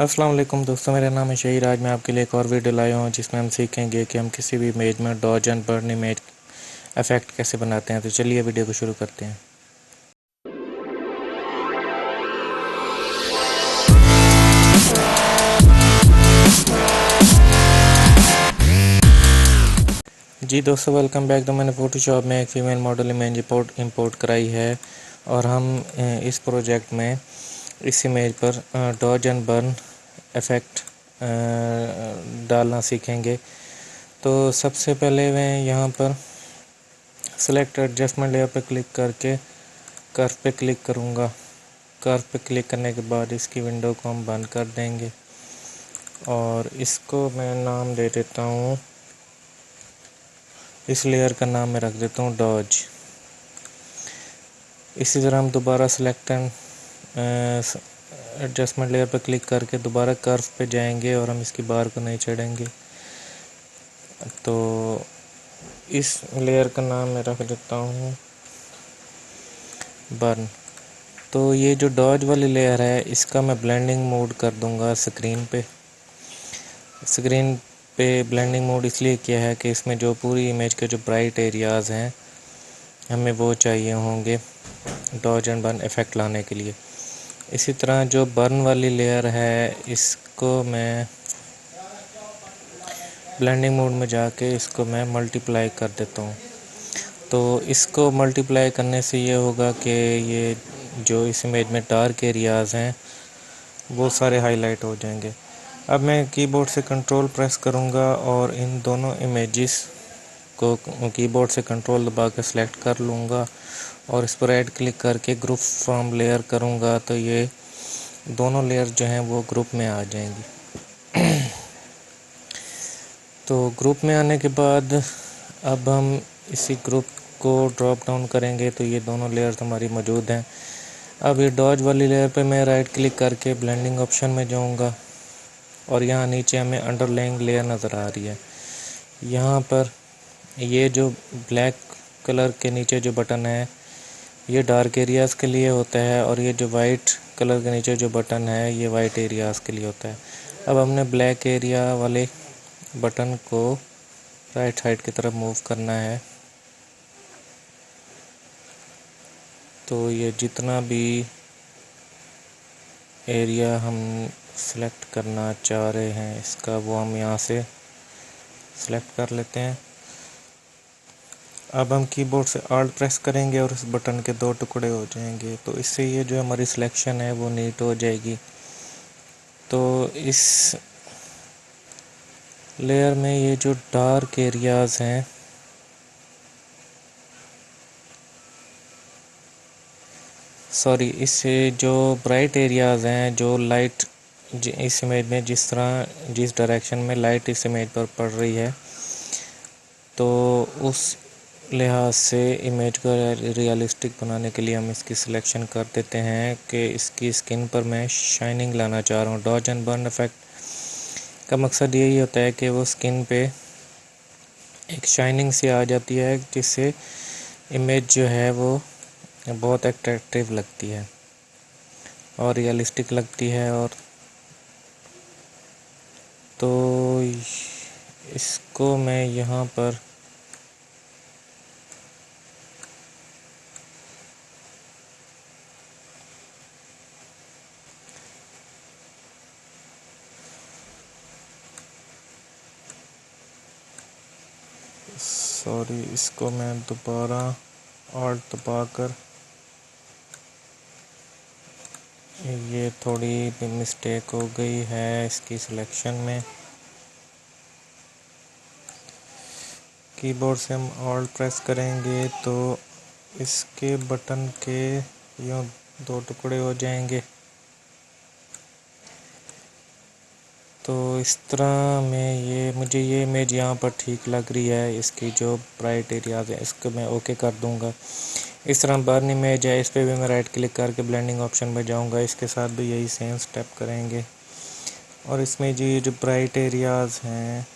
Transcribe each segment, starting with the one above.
अस्सलाम वालेकुम दोस्तों, मेरा नाम है शहीर। आज मैं आपके लिए एक और वीडियो लाया हूँ जिसमें हम सीखेंगे कि हम किसी भी इमेज में dodge and burn image effect कैसे बनाते हैं। तो चलिए वीडियो को शुरू करते हैं। जी दोस्तों, वेलकम बैक। तो मैंने फ़ोटोशॉप में एक फ़ीमेल मॉडल इमेज इंपोर्ट कराई है और हम इस प्रोजेक्ट में इस इमेज पर डॉज एंड बर्न इफ़ेक्ट डालना सीखेंगे। तो सबसे पहले मैं यहाँ पर सेलेक्ट एडजस्टमेंट लेयर पर क्लिक करके कर्व पे क्लिक करूँगा। कर्व पे क्लिक करने के बाद इसकी विंडो को हम बंद कर देंगे और इसको मैं नाम दे देता हूँ, इस लेयर का नाम मैं रख देता हूँ डॉज। इसी तरह हम दोबारा सेलेक्ट एंड एडजस्टमेंट लेयर पर क्लिक करके दोबारा कर्व पे जाएंगे और हम इसकी बार को नहीं चढ़ेंगे। तो इस लेयर का नाम मैं रख देता हूँ बर्न। तो ये जो डॉज वाली लेयर है इसका मैं ब्लेंडिंग मोड कर दूंगा स्क्रीन पे ब्लेंडिंग मोड इसलिए किया है कि इसमें जो पूरी इमेज के जो ब्राइट एरियाज़ हैं हमें वो चाहिए होंगे डॉज एंड बर्न इफ़ेक्ट लाने के लिए। इसी तरह जो बर्न वाली लेयर है इसको मैं ब्लेंडिंग मोड में जाके इसको मैं मल्टीप्लाई कर देता हूँ। तो इसको मल्टीप्लाई करने से ये होगा कि ये जो इस इमेज में डार्क एरियाज़ हैं वो सारे हाईलाइट हो जाएंगे। अब मैं कीबोर्ड से कंट्रोल प्रेस करूँगा और इन दोनों इमेजेस को कीबोर्ड से कंट्रोल दबा कर सेलेक्ट कर लूँगा और इस पर राइट क्लिक करके ग्रुप फ्रॉम लेयर करूँगा तो ये दोनों लेयर जो हैं वो ग्रुप में आ जाएंगी। तो ग्रुप में आने के बाद अब हम इसी ग्रुप को ड्रॉप डाउन करेंगे तो ये दोनों लेयर्स हमारी मौजूद हैं। अब ये डॉज वाली लेयर पे मैं राइट क्लिक करके ब्लेंडिंग ऑप्शन में जाऊंगा और यहाँ नीचे हमें अंडरलाइंग लेयर नज़र आ रही है। यहाँ पर ये जो ब्लैक कलर के नीचे जो बटन है ये डार्क एरियाज़ के लिए होता है और ये जो वाइट कलर के नीचे जो बटन है ये वाइट एरियाज़ के लिए होता है। अब हमने ब्लैक एरिया वाले बटन को राइट साइड की तरफ मूव करना है। तो ये जितना भी एरिया हम सेलेक्ट करना चाह रहे हैं इसका वो हम यहाँ से सेलेक्ट कर लेते हैं। अब हम कीबोर्ड से आल्ट प्रेस करेंगे और इस बटन के दो टुकड़े हो जाएंगे तो इससे ये जो हमारी सिलेक्शन है वो नीट हो जाएगी। तो इस लेयर में ये जो डार्क एरियाज़ हैं इससे जो ब्राइट एरियाज़ हैं जो लाइट इस इमेज में जिस डायरेक्शन में लाइट इस इमेज पर पड़ रही है तो उस लिहाज से इमेज को रियलिस्टिक बनाने के लिए हम इसकी सिलेक्शन कर देते हैं कि इसकी स्किन पर मैं शाइनिंग लाना चाह रहा हूँ। डॉज एंड बर्न इफेक्ट का मकसद यही होता है कि वो स्किन पे एक शाइनिंग सी आ जाती है जिससे इमेज जो है वो बहुत अट्रैक्टिव लगती है और रियलिस्टिक लगती है। और तो इसको मैं यहाँ पर इसको मैं दोबारा ऑल्ट दबाकर ये थोड़ी भी मिस्टेक हो गई है इसकी सिलेक्शन में। कीबोर्ड से हम ऑल्ट प्रेस करेंगे तो इसके बटन के यूँ दो टुकड़े हो जाएंगे। तो इस तरह में मुझे ये इमेज यहाँ पर ठीक लग रही है। इसकी जो ब्राइट एरियाज है इसको मैं ओके कर दूँगा। इस तरह बर्न इमेज है, इस पर भी मैं राइट क्लिक करके ब्लेंडिंग ऑप्शन में जाऊँगा। इसके साथ भी यही सेम स्टेप करेंगे और इसमें जी जो ब्राइट एरियाज़ हैं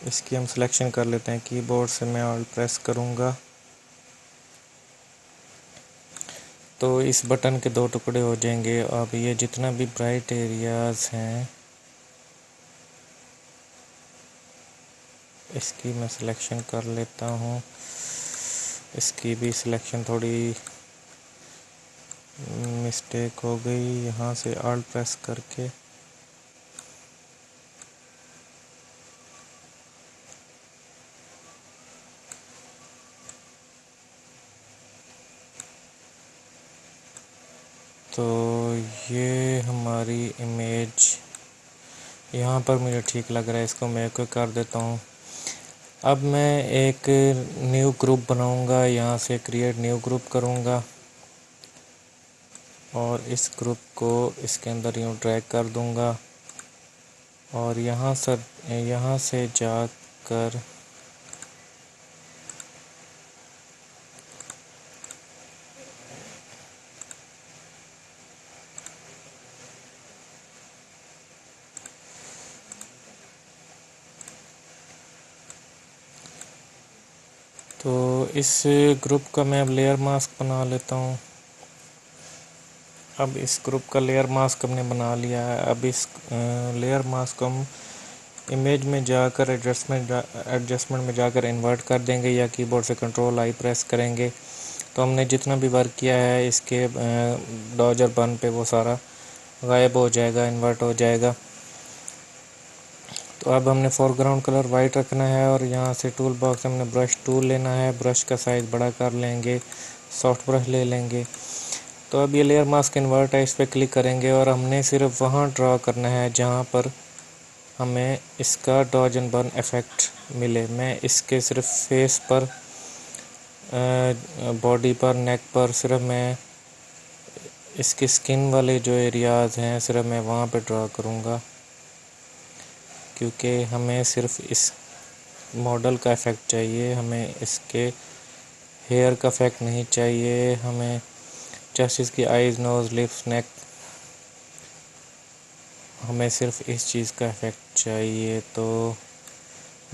इसकी हम सिलेक्शन कर लेते हैं। कीबोर्ड से मैं ऑल्ट प्रेस करूँगा तो इस बटन के 2 टुकड़े हो जाएंगे। अब ये जितना भी ब्राइट एरियाज़ हैं इसकी मैं सिलेक्शन कर लेता हूँ। इसकी भी सिलेक्शन थोड़ी मिस्टेक हो गई, यहाँ से ऑल्ट प्रेस करके तो ये हमारी इमेज यहाँ पर मुझे ठीक लग रहा है, इसको मैं ओके कर देता हूँ। अब मैं एक न्यू ग्रुप बनाऊँगा, यहाँ से क्रिएट न्यू ग्रुप करूँगा और इस ग्रुप को इसके अंदर यूँ ड्रैग कर दूँगा और यहाँ से जाकर तो इस ग्रुप का मैं अब लेयर मास्क बना लेता हूँ। अब इस ग्रुप का लेयर मास्क हमने बना लिया है। अब इस लेयर मास्क को हम इमेज में जाकर एडजस्टमेंट में जाकर इन्वर्ट कर देंगे या कीबोर्ड से कंट्रोल-I प्रेस करेंगे तो हमने जितना भी वर्क किया है इसके डॉज और बर्न पे वो सारा गायब हो जाएगा, इन्वर्ट हो जाएगा। तो अब हमने फोरग्राउंड कलर वाइट रखना है और यहाँ से टूल बॉक्स हमने ब्रश टूल लेना है, ब्रश का साइज़ बड़ा कर लेंगे, सॉफ्ट ब्रश ले लेंगे। तो अब ये लेयर मास्क इन्वर्ट है, इस पर क्लिक करेंगे और हमने सिर्फ वहाँ ड्रॉ करना है जहाँ पर हमें इसका डॉज एंड बर्न इफ़ेक्ट मिले। मैं इसके सिर्फ फेस पर, बॉडी पर, नेक पर सिर्फ मैं इसकी स्किन वाले जो एरियाज़ हैं सिर्फ मैं वहाँ पे ड्रॉ करूँगा, क्योंकि हमें सिर्फ इस मॉडल का इफ़ेक्ट चाहिए, हमें इसके हेयर का इफ़ेक्ट नहीं चाहिए। हमें जस्ट इसकी आइज़, नोज़, लिप्स, नेक, हमें सिर्फ इस चीज़ का इफ़ेक्ट चाहिए। तो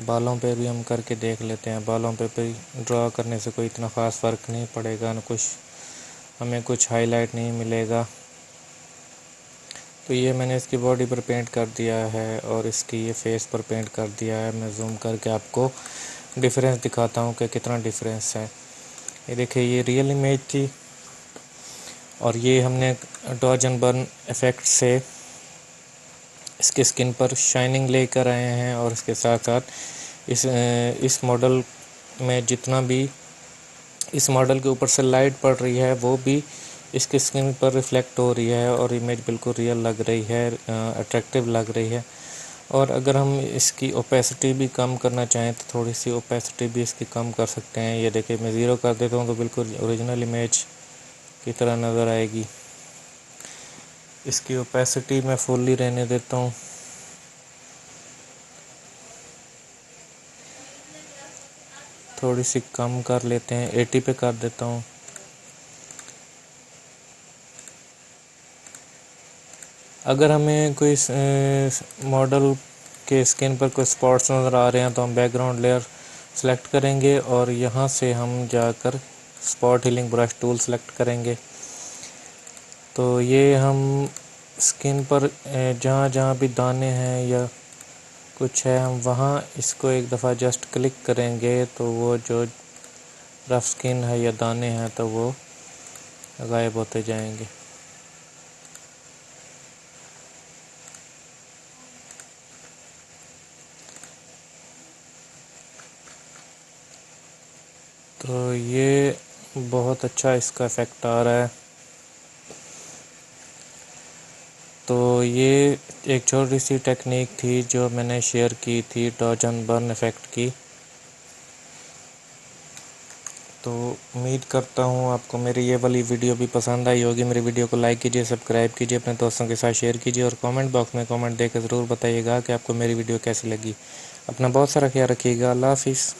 बालों पे भी हम करके देख लेते हैं। बालों पे भी ड्रॉ करने से कोई इतना ख़ास फ़र्क नहीं पड़ेगा, न कुछ हमें कुछ हाईलाइट नहीं मिलेगा। तो ये मैंने इसकी बॉडी पर पेंट कर दिया है और इसकी ये फेस पर पेंट कर दिया है। मैं जूम करके आपको डिफरेंस दिखाता हूँ कि कितना डिफरेंस है। ये देखिए, ये रियल इमेज थी और ये हमने डॉज एंड बर्न इफ़ेक्ट से इसके स्किन पर शाइनिंग लेकर आए हैं और इसके साथ साथ इस मॉडल में जितना भी इस मॉडल के ऊपर से लाइट पड़ रही है वो भी इसकी स्किन पर रिफ़्लेक्ट हो रही है और इमेज बिल्कुल रियल लग रही है, अट्रैक्टिव लग रही है। और अगर हम इसकी ओपेसिटी भी कम करना चाहें तो थोड़ी सी ओपेसिटी भी इसकी कम कर सकते हैं। ये देखिए, मैं ज़ीरो कर देता हूँ तो बिल्कुल ओरिजिनल इमेज की तरह नज़र आएगी। इसकी ओपेसिटी मैं फुल्ली रहने देता हूँ। थोड़ी सी कम कर लेते हैं, 80 पे कर देता हूँ। अगर हमें कोई मॉडल के स्किन पर कोई स्पॉट्स नज़र आ रहे हैं तो हम बैकग्राउंड लेयर सेलेक्ट करेंगे और यहाँ से हम जाकर spot healing brush tool select करेंगे। तो ये हम स्किन पर जहाँ जहाँ भी दाने हैं या कुछ है, हम वहाँ इसको एक दफ़ा जस्ट क्लिक करेंगे तो वो जो रफ स्किन है या दाने हैं तो वो गायब होते जाएंगे। तो ये बहुत अच्छा इसका इफ़ेक्ट आ रहा है। तो ये एक छोटी सी टेक्निक थी जो मैंने शेयर की थी डॉज एंड बर्न इफ़ेक्ट की। तो उम्मीद करता हूँ आपको मेरी ये वाली वीडियो भी पसंद आई होगी। मेरी वीडियो को लाइक कीजिए, सब्सक्राइब कीजिए, अपने दोस्तों के साथ शेयर कीजिए और कमेंट बॉक्स में कमेंट देकर ज़रूर बताइएगा कि आपको मेरी वीडियो कैसी लगी। अपना बहुत सारा ख्याल रखिएगा। अल्लाह हाफिज़।